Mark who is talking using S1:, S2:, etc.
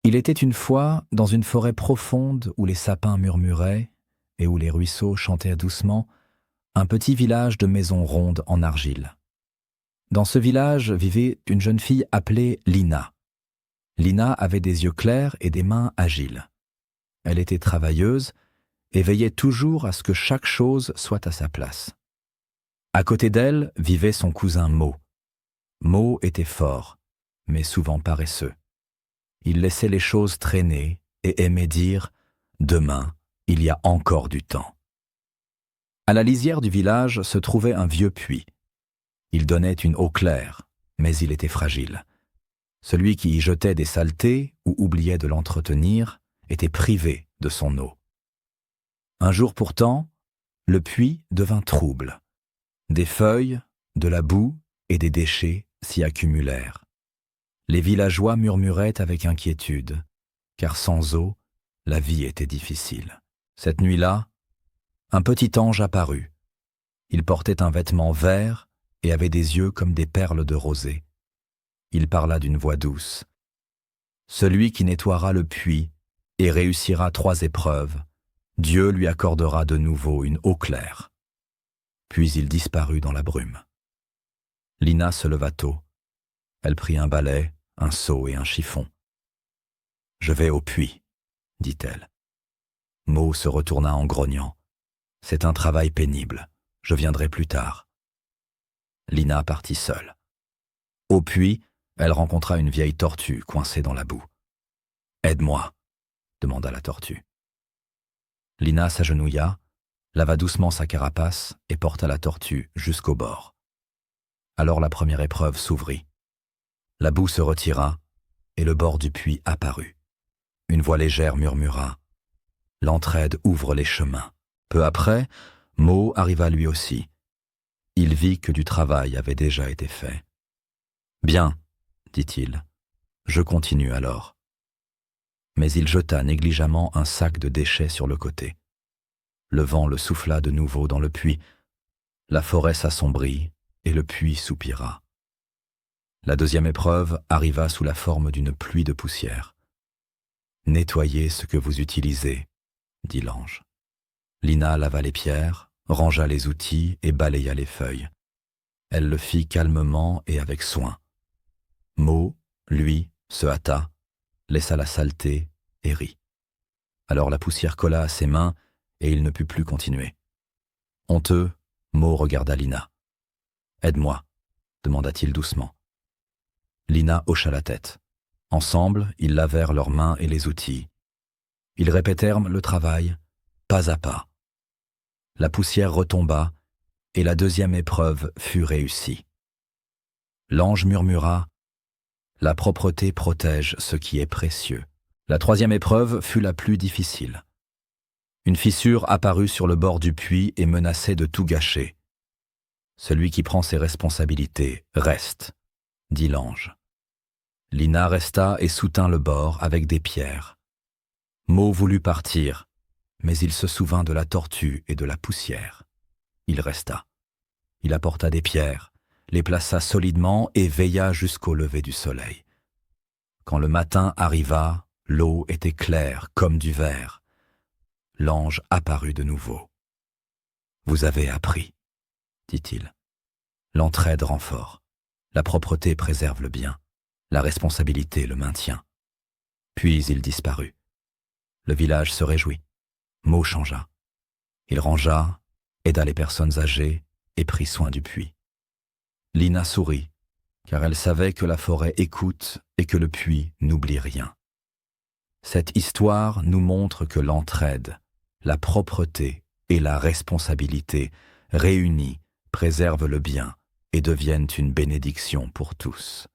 S1: Il était une fois, dans une forêt profonde où les sapins murmuraient et où les ruisseaux chantaient doucement, un petit village de maisons rondes en argile. Dans ce village vivait une jeune fille appelée Lina. Lina avait des yeux clairs et des mains agiles. Elle était travailleuse et veillait toujours à ce que chaque chose soit à sa place. À côté d'elle vivait son cousin Mo. Mo était fort, mais souvent paresseux. Il laissait les choses traîner et aimait dire « Demain, il y a encore du temps ». À la lisière du village se trouvait un vieux puits. Il donnait une eau claire, mais il était fragile. Celui qui y jetait des saletés ou oubliait de l'entretenir était privé de son eau. Un jour pourtant, le puits devint trouble. Des feuilles, de la boue et des déchets s'y accumulèrent. Les villageois murmuraient avec inquiétude, car sans eau, la vie était difficile. Cette nuit-là, un petit ange apparut. Il portait un vêtement vert et avait des yeux comme des perles de rosée. Il parla d'une voix douce. « Celui qui nettoiera le puits et réussira 3 épreuves, Dieu lui accordera de nouveau une eau claire. » Puis il disparut dans la brume. Lina se leva tôt. Elle prit un balai, un seau et un chiffon. « Je vais au puits, » dit-elle. Mo se retourna en grognant. « C'est un travail pénible. Je viendrai plus tard. » Lina partit seule. Au puits, elle rencontra une vieille tortue coincée dans la boue. « Aide-moi » demanda la tortue. Lina s'agenouilla, lava doucement sa carapace et porta la tortue jusqu'au bord. Alors la première épreuve s'ouvrit. La boue se retira et le bord du puits apparut. Une voix légère murmura « L'entraide ouvre les chemins ». Peu après, Mo arriva lui aussi. Il vit que du travail avait déjà été fait. « Bien, » dit-il, « je continue alors. » Mais il jeta négligemment un sac de déchets sur le côté. Le vent le souffla de nouveau dans le puits. La forêt s'assombrit et le puits soupira. La deuxième épreuve arriva sous la forme d'une pluie de poussière. « Nettoyez ce que vous utilisez, » dit l'ange. Lina lava les pierres, rangea les outils et balaya les feuilles. Elle le fit calmement et avec soin. Mo, lui, se hâta, laissa la saleté et rit. Alors la poussière colla à ses mains et il ne put plus continuer. Honteux, Mo regarda Lina. « Aide-moi » demanda-t-il doucement. Lina hocha la tête. Ensemble, ils lavèrent leurs mains et les outils. Ils répétèrent le travail, pas à pas. La poussière retomba et la deuxième épreuve fut réussie. L'ange murmura « La propreté protège ce qui est précieux ». La troisième épreuve fut la plus difficile. Une fissure apparut sur le bord du puits et menaçait de tout gâcher. « Celui qui prend ses responsabilités reste », dit l'ange. Lina resta et soutint le bord avec des pierres. Mo voulut partir, mais il se souvint de la tortue et de la poussière. Il resta. Il apporta des pierres, les plaça solidement et veilla jusqu'au lever du soleil. Quand le matin arriva, l'eau était claire comme du verre. L'ange apparut de nouveau. « Vous avez appris, » dit-il. « L'entraide rend fort. La propreté préserve le bien. La responsabilité le maintient. » Puis il disparut. Le village se réjouit. Mo changea. Il rangea, aida les personnes âgées et prit soin du puits. Lina sourit, car elle savait que la forêt écoute et que le puits n'oublie rien. Cette histoire nous montre que l'entraide, la propreté et la responsabilité réunies préservent le bien et deviennent une bénédiction pour tous.